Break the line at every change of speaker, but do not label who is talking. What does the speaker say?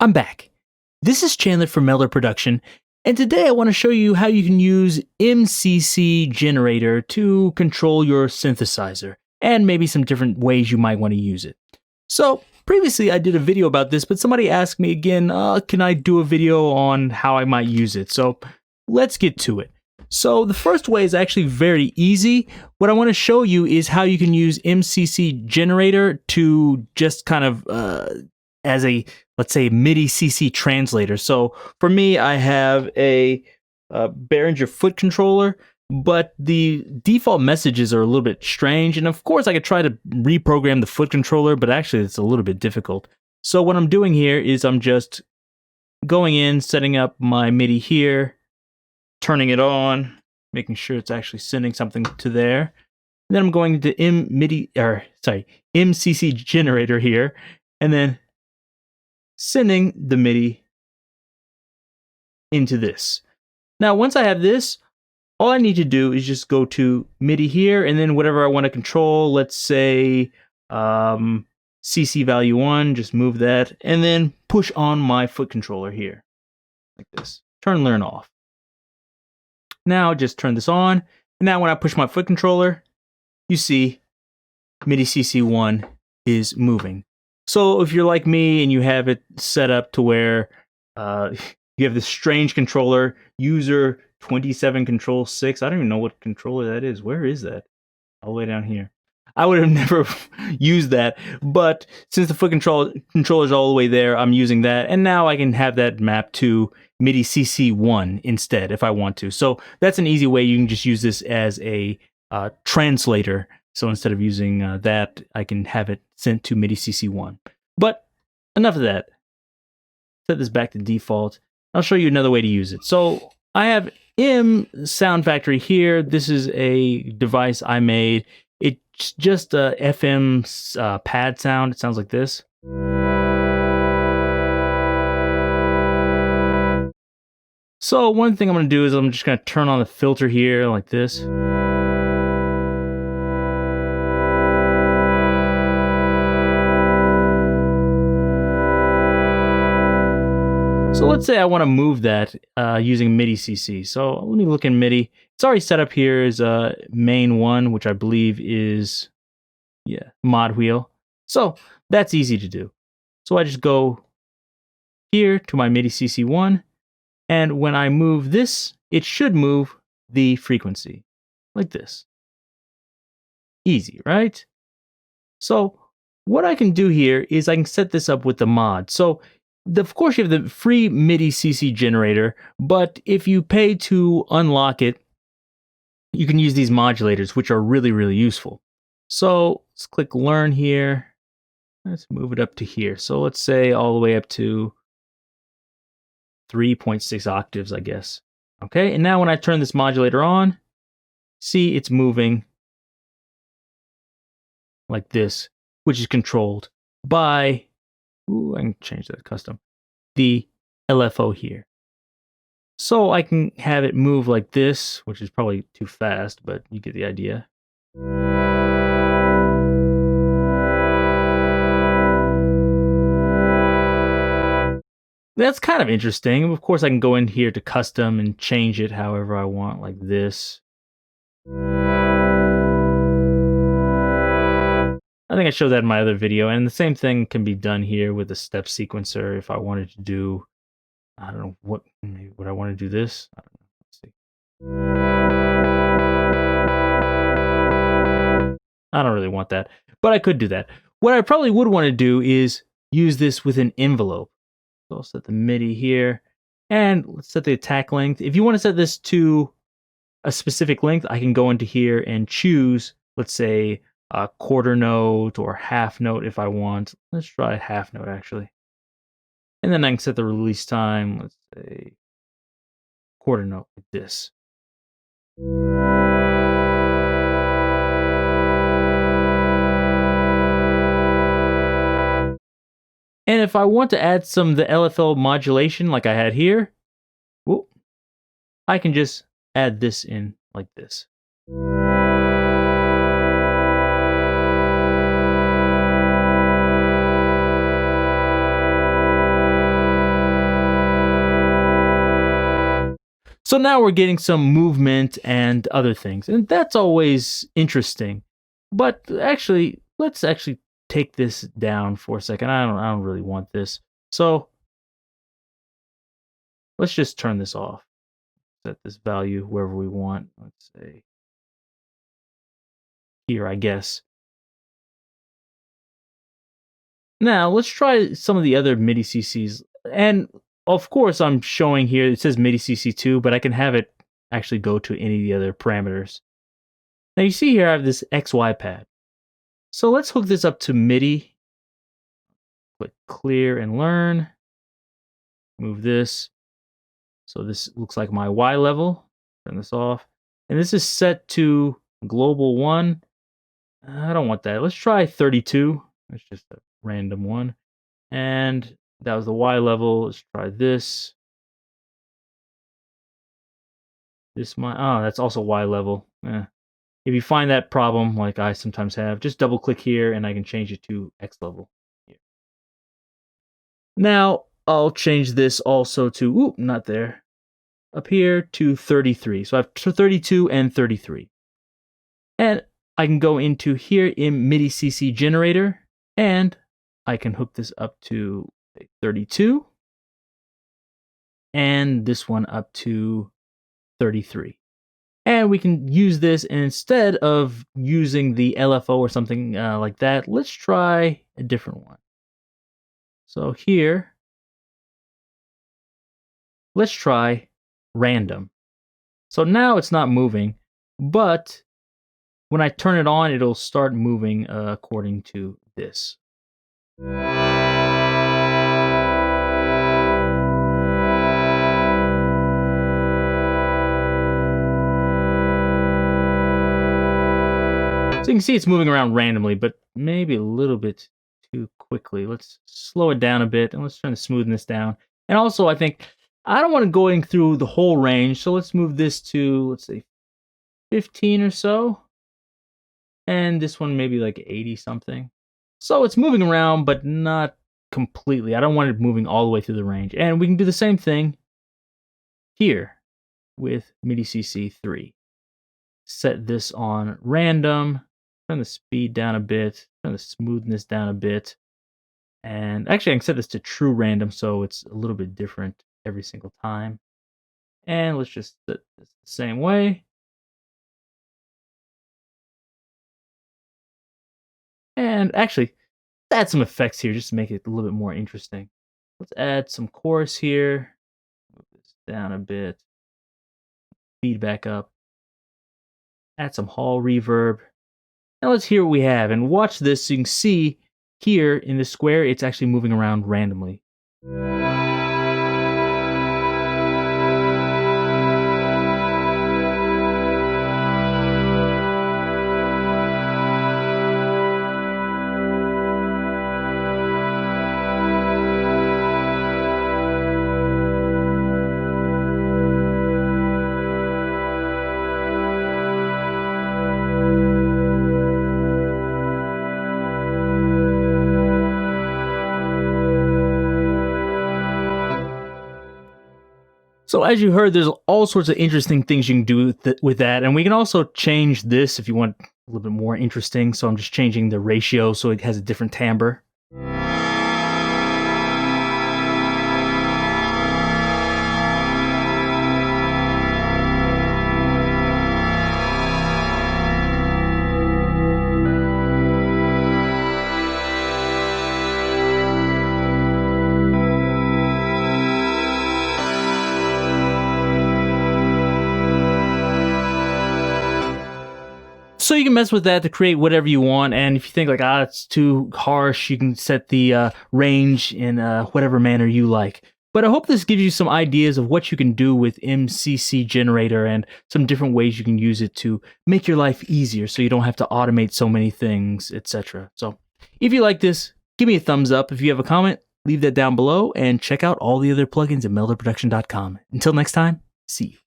I'm back. This is Chandler from Melda Production, and today I want to show you how you can use MCCGenerator to control your synthesizer, and maybe some different ways you might want to use it. So, previously I did a video about this, but somebody asked me again, can I do a video on how I might use it? So, let's get to it. So, the first way is actually very easy. What I want to show you is how you can use MCCGenerator to just kind of as a, let's say, MIDI CC translator. So for me, I have a Behringer foot controller, but the default messages are a little bit strange. And of course, I could try to reprogram the foot controller, but actually it's a little bit difficult. So what I'm doing here is I'm just going in, setting up my MIDI here, turning it on, making sure it's actually sending something to there. And then I'm going to MCCGenerator here, and then sending the MIDI into this. Now, once I have this, all I need to do is just go to MIDI here, and then whatever I want to control, let's say CC value 1, just move that, and then push on my foot controller here, like this. Turn learn off. Now, just turn this on, and now when I push my foot controller, you see MIDI CC1 is moving. So if you're like me and you have it set up to where you have this strange controller, user 27 control 6, I don't even know what controller that is. Where is that? All the way down here. I would have never used that, but since the foot controller is all the way there, I'm using that, and now I can have that mapped to MIDI CC1 instead if I want to. So that's an easy way. You can just use this as a translator. So instead of using that, I can have it sent to MIDI CC1. But enough of that. Set this back to default. I'll show you another way to use it. So I have M Sound Factory here. This is a device I made. It's just a FM pad sound. It sounds like this. So one thing I'm going to do is I'm just going to turn on the filter here like this. So let's say I want to move that using MIDI CC. So let me look in MIDI. It's already set up here as main 1, which I believe is, mod wheel. So that's easy to do. So I just go here to my MIDI CC1, and when I move this, it should move the frequency like this. Easy, right? So what I can do here is I can set this up with the mod. So of course, you have the free MIDI CC generator, but if you pay to unlock it, you can use these modulators, which are really, really useful. So let's click Learn here. Let's move it up to here. So let's say all the way up to 3.6 octaves, I guess. Okay, and now when I turn this modulator on, see it's moving like this, which is controlled by... I can change that custom. The LFO here. So I can have it move like this, which is probably too fast, but you get the idea. That's kind of interesting. Of course, I can go in here to custom and change it however I want, like this. I think I showed that in my other video, and the same thing can be done here with the step sequencer if I wanted to do, I don't know, would I want to do this? I don't know. Let's see. I don't really want that, but I could do that. What I probably would want to do is use this with an envelope. So I'll set the MIDI here, and let's set the attack length. If you want to set this to a specific length, I can go into here and choose, let's say, a quarter note or half note if I want. Let's try a half note actually. And then I can set the release time, let's say quarter note like this. And if I want to add some of the LFO modulation like I had here, I can just add this in like this. So now we're getting some movement and other things, and that's always interesting. But actually, let's actually take this down for a second. I don't really want this. So let's just turn this off. Set this value wherever we want. Let's say here, I guess. Now let's try some of the other MIDI CCs. And of course, I'm showing here, it says MIDI CC2, but I can have it actually go to any of the other parameters. Now you see here I have this XY pad. So let's hook this up to MIDI. Click clear and learn. Move this. So this looks like my Y level. Turn this off. And this is set to global 1. I don't want that. Let's try 32. It's just a random one. And that was the Y level. Let's try this. That's also Y level. If you find that problem, like I sometimes have, just double click here and I can change it to X level. Here. Now I'll change this also to, not there, up here to 33. So I have 32 and 33. And I can go into here in MIDI CC generator and I can hook this up to 32 and this one up to 33. And we can use this, and instead of using the LFO or something like that, let's try a different one. So here, let's try random. So now it's not moving, but when I turn it on, it'll start moving according to this. So you can see it's moving around randomly, but maybe a little bit too quickly. Let's slow it down a bit, and let's try to smoothen this down. And also, I think I don't want to go through the whole range, so let's move this to, let's say, 15 or so. And this one maybe like 80 something. So it's moving around, but not completely. I don't want it moving all the way through the range. And we can do the same thing here with MIDI CC 3. Set this on random. Turn the speed down a bit, turn the smoothness down a bit. And actually, I can set this to true random, so it's a little bit different every single time. And let's just set this the same way. And actually, add some effects here just to make it a little bit more interesting. Let's add some chorus here. Move this down a bit. Feedback up. Add some hall reverb. Now let's hear what we have, and watch this so you can see here in the square, it's actually moving around randomly. So as you heard, there's all sorts of interesting things you can do with that. And we can also change this if you want a little bit more interesting. So I'm just changing the ratio so it has a different timbre. So you can mess with that to create whatever you want, and if you think like, it's too harsh, you can set the range in whatever manner you like. But I hope this gives you some ideas of what you can do with MCCGenerator and some different ways you can use it to make your life easier so you don't have to automate so many things, etc. So if you like this, give me a thumbs up. If you have a comment, leave that down below, and check out all the other plugins at meldaproduction.com. Until next time, see you.